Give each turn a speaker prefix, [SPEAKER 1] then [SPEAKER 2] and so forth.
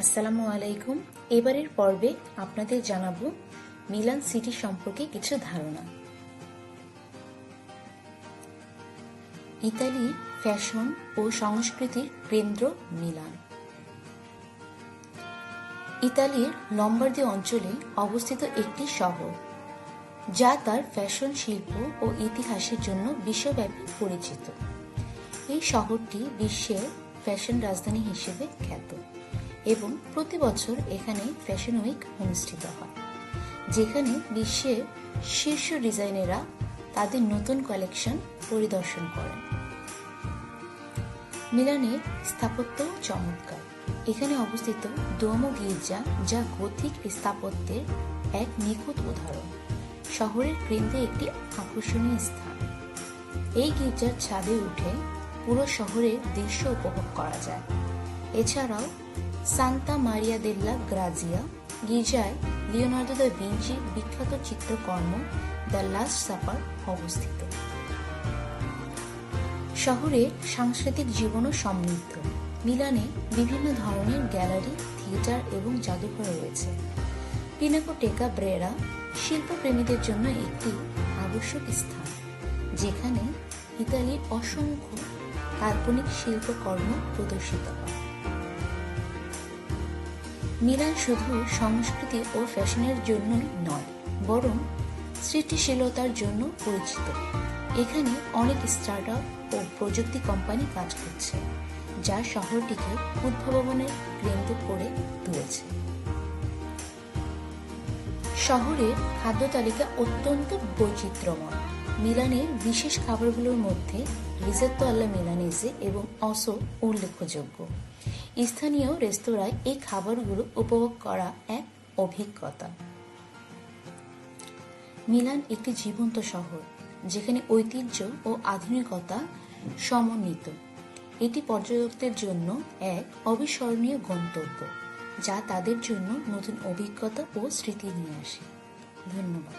[SPEAKER 1] আসসালামু আলাইকুম। এবারের পর্বে আপনাদের জানাবো মিলান সিটি সম্পর্কে কিছু ধারণা। ইতালির ফ্যাশন ও সংস্কৃতির কেন্দ্র মিলান। ইতালির লম্বার্দি অঞ্চলে অবস্থিত একটি শহর, যা তার ফ্যাশন শিল্প ও ইতিহাসের জন্য বিশ্বব্যাপী পরিচিত। এই শহরটি বিশ্বের ফ্যাশন রাজধানী হিসেবে খ্যাত এবং প্রতি বছর এখানে ফ্যাশন উইক অনুষ্ঠিত হয়, যেখানে বিশ্বের শীর্ষ ডিজাইনাররা তাদের নতুন কালেকশন পরিদর্শন করেন। মিলানের স্থাপত্য চমৎকার। এখানে অবস্থিত দুওমো গির্জা, যা গথিক স্থাপত্যের এক নিখুঁত উদাহরণ, শহরের কেন্দ্রে একটি আকর্ষণীয় স্থান। এই গির্জার ছাদে উঠে পুরো শহরের দৃশ্য উপভোগ করা যায়। এছাড়াও সান্তা মারিয়া দেল্লা গ্রাজিয়া গির্জায় লিওনার্দো দা ভিঞ্চির বিখ্যাত চিত্রকর্ম দ্য লাস্ট সাপার অবস্থিত। শহরের সাংস্কৃতিক জীবনও সমৃদ্ধ। মিলানে বিভিন্ন ধরনের গ্যালারি, থিয়েটার এবং জাদুঘর রয়েছে। পিনাকোটেকা ব্রেরা শিল্পপ্রেমীদের জন্য একটি আবশ্যক স্থান, যেখানে ইতালির অসংখ্য কাল্পনিক শিল্পকর্ম প্রদর্শিত হয়। মিলান শুধু সংস্কৃতি ও ফ্যাশনের জন্যই নয়, বরং সৃষ্টিশীলতার জন্য পরিচিত। এখানে অনেক স্টার্টআপ ও প্রযুক্তি কোম্পানি কাজ করছে, যা শহরটিকে উদ্ভাবনের কেন্দ্র করে তুলেছে। শহরের খাদ্য তালিকা অত্যন্ত বৈচিত্র্যময়। মিলানের বিশেষ খাবারগুলোর মধ্যে রিজোত্তো আল্লা মিলানেজে এবং অসো উল্লেখযোগ্য। স্থানীয় রেস্তোরাঁয় এই খাবারগুলো উপভোগ করা এক অভিজ্ঞতা। মিলান একটি জীবন্ত শহর, যেখানে ঐতিহ্য ও আধুনিকতা সমন্বিত। এটি পর্যটকদের জন্য এক অবিস্মরণীয় গন্তব্য, যা তাদের জন্য নতুন অভিজ্ঞতা ও স্মৃতি নিয়ে আসে। ধন্যবাদ।